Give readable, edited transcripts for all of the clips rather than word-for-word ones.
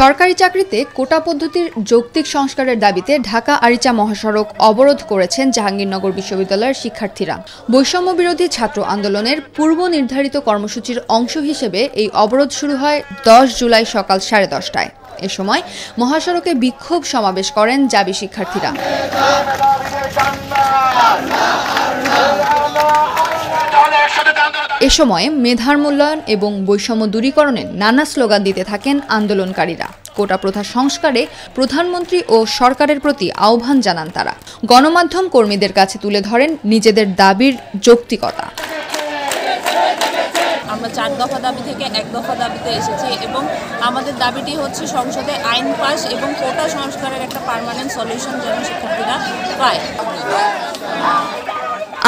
সরকারি চাকরিতে কোটা পদ্ধতির যৌক্তিক সংস্কারের দাবিতে ঢাকা আরিচা মহাসড়ক অবরোধ করেছেন জাহাঙ্গীরনগর বিশ্ববিদ্যালয়ের শিক্ষার্থীরা। বৈষম্য বিরোধী ছাত্র আন্দোলনের পূর্ব নির্ধারিত কর্মসূচির অংশ হিসেবে এই অবরোধ শুরু হয় 10 জুলাই সকাল 10:30টায়। এ সময় মহাসড়কে বিক্ষোভ সমাবেশ করেন জাবি শিক্ষার্থীরা। এ সময় মেধার মূল্যায়ন এবং বৈষম্য দূরীকরণের নানা স্লোগান দিতে থাকেন আন্দোলনকারীরা। কোটা প্রথা সংস্কারে প্রধানমন্ত্রী ও সরকারের প্রতি আহ্বান জানান তারা। গণমাধ্যম কর্মীদের কাছে তুলে ধরেন নিজেদের দাবির যৌক্তিকতা। আমরা 4 দফা দাবি থেকে 1 দফা দাবিতে এসেছি এবং আমাদের দাবিটি হচ্ছে সংসদে আইন পাস এবং কোটা সংস্কারের একটা পার্মানেন্ট সলিউশন যেন শিক্ষার্থীরা পায়।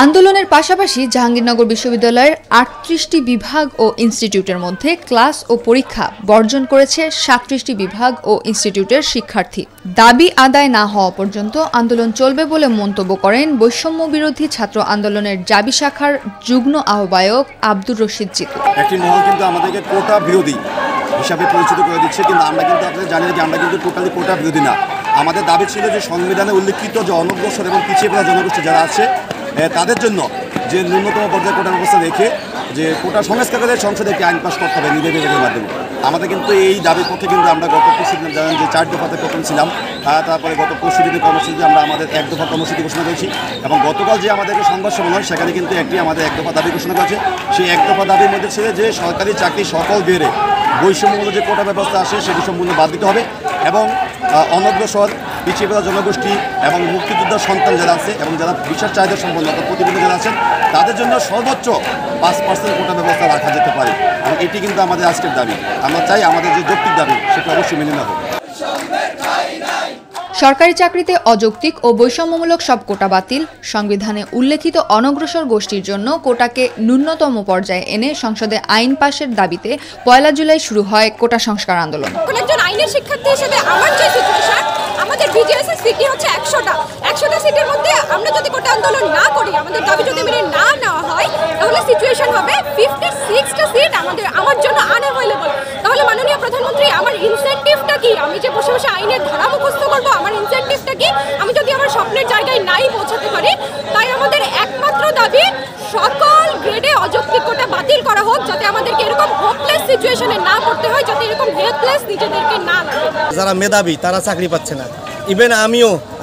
আন্দোলনের পাশাপাশি জাহাঙ্গীরনগর বিশ্ববিদ্যালয়ের 38টি বিভাগ ও ইনস্টিটিউটের মধ্যে ক্লাস ও পরীক্ষা বর্জন করেছে 37টি বিভাগ ও ইনস্টিটিউটের শিক্ষার্থী। দাবি আদায় না হওয়া পর্যন্ত আন্দোলন চলবে বলে মন্তব্য করেন বৈষম্য বিরোধী ছাত্র আন্দোলনের জাবি শাখার যুগ্ম আহ্বায়ক আব্দুর রশিদ জিতু। একটি মহল কিন্তু আমাদেরকে কোটা বিরোধী হিসাবে পরিচিত করে দিচ্ছে, কিন্তু আমরা কিন্তু আপনারা জানি যে আমরা কিন্তু টোটালি কোটা বিরোধী না। আমাদের দাবি ছিল যে সংবিধানে উল্লেখিত যে অনগ্রসর এবং পিছিয়ে পড়া জনগোষ্ঠী যারা আছে তাদের জন্য যে ন্যূনতম পর্যায়ে কোটা ব্যবস্থা রেখে যে কোটা সংস্কারের সংসদে একটি আইন পাস করতে হবে নির্বাচনের মাধ্যমে। আমাদের কিন্তু এই দাবির পক্ষে কিন্তু আমরা গত পরশুদিন জানেন যে 4 দফাতে প্রথম ছিলাম, তারপরে গত পরশুদিনের কর্মসূচিতে আমরা আমাদের 1 দফা কর্মসূচি ঘোষণা করেছি এবং গতকাল যে আমাদেরকে সংবাদ সম্মেলন সেখানে কিন্তু একটি আমাদের 1 দফা দাবি ঘোষণা করেছে। সেই 1 দফা দাবির মধ্যে ছিল যে সরকারি চাকরি সকল বেড়ে বৈষম্যমূলক যে কোটা ব্যবস্থা আসে সেটি সম্পূর্ণ বাদ দিতে হবে এবং অনগ্রসর পিছিয়ে পড়া জনগোষ্ঠী এবং মুক্তিযোদ্ধার সন্তান যারা আছে এবং যারা বিশেষ চাহিদা সম্পন্ন প্রতিবন্ধী যারা আছেন তাদের জন্য সর্বোচ্চ 5% কোটা ব্যবস্থা রাখা যেতে পারে এবং এটি কিন্তু আমাদের আজকের দাবি। আমরা চাই আমাদের যে যৌক্তিক দাবি সেটা অবশ্যই মেনে নেওয়া হবে। সরকারি চাকরিতে অযৌক্তিক ও বৈষম্যমূলক সব কোটা বাতিল, সংবিধানে উল্লেখিত অনগ্রসর গোষ্ঠীর জন্য কোটাকে ন্যূনতম পর্যায়ে এনে সংসদে আইন পাশের দাবিতে 1 জুলাই শুরু হয় কোটা সংস্কার আন্দোলন। একজন আইনের শিক্ষার্থী হিসেবে আমার যে সিচুয়েশন, আমাদের বিজিএস এর সিটি হচ্ছে 100টা সিটের মধ্যে আমরা যদি কোটা আন্দোলন না করি, আমাদের দাবি যদি মেনে না নেওয়া হয়, তাহলে সিচুয়েশন হবে 56টা সিট আমার জন্য আনঅ্যাভেলেবল। তাহলে মাননীয় প্রধানমন্ত্রী, আমার ইনসেন্টিভটা কি? আমি যে বসে বসে আইনের ধারা মুখস্থ করব, আমার ইনসেন্টিভটা কি? আমি যদি আমার স্বপ্নের জায়গায় নাই পৌঁছাতে পারি, তাই আমাদের একমাত্র দাবি সকল গ্রেডে অযৌক্তিক কোটা বাতিল করা হোক, যাতে আমাদেরকে এরকম হোপলেস সিচুয়েশনে না পড়তে হয়, যাতে এরকম হেল্পলেস নিজেদেরকে না লাগে। যারা মেধাবী তারা চাকরি পাচ্ছে না। ইভেন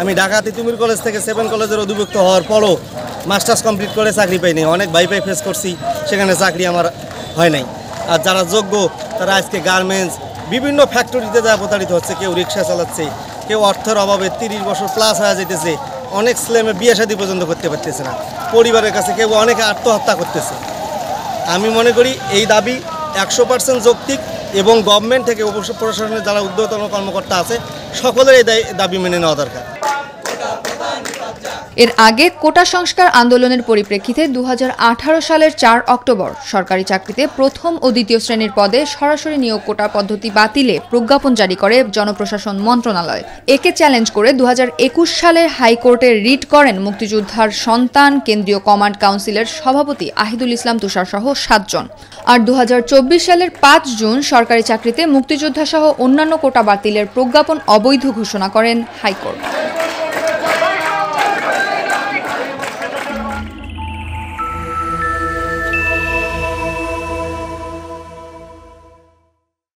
আমি ঢাকা তিতুমির কলেজ থেকে 7 কলেজের অধিভুক্ত হওয়ার পরও মাস্টার্স কমপ্লিট করে চাকরি পাইনি। অনেক ভাইপাই ফেস করছি, সেখানে চাকরি আমার হয় নাই। আর যারা যোগ্য তারা আজকে গার্মেন্টস বিভিন্ন ফ্যাক্টরিতে যারা প্রতারিত হচ্ছে, কেউ রিক্সা চালাচ্ছে, কেউ অর্থের অভাবে 30 বছর প্লাস হয়ে যেতেছে, অনেক ছেলেমেয়ে বিয়ে শাদী পর্যন্ত করতে পারতেছে না, পরিবারের কাছে কেউ অনেকে আত্মহত্যা করতেছে। আমি মনে করি এই দাবি 100% যৌক্তিক এবং গভর্নমেন্ট থেকে প্রশাসনের যারা ঊর্ধ্বতন কর্মকর্তা আছে সকলের এই দাবি মেনে নেওয়া দরকার। এর আগে কোটা সংস্কার আন্দোলনের পরিপ্রেক্ষিতে 2018 সালের 4 অক্টোবর সরকারি চাকরিতে প্রথম ও দ্বিতীয় শ্রেণীর পদে সরাসরি নিয়োগ কোটা পদ্ধতি বাতিলে প্রজ্ঞাপন জারি করে জনপ্রশাসন মন্ত্রণালয়। একে চ্যালেঞ্জ করে 2021 সালের হাইকোর্টে রিট করেন মুক্তিযোদ্ধার সন্তান কেন্দ্রীয় কমান্ড কাউন্সিলের সভাপতি আহিদুল ইসলাম তুষার সহ 7 জন। আর 2024 সালের 5 জুন সরকারি চাকরিতে মুক্তিযোদ্ধা সহ অন্যান্য কোটা বাতিলের প্রজ্ঞাপন অবৈধ ঘোষণা করেন হাইকোর্ট।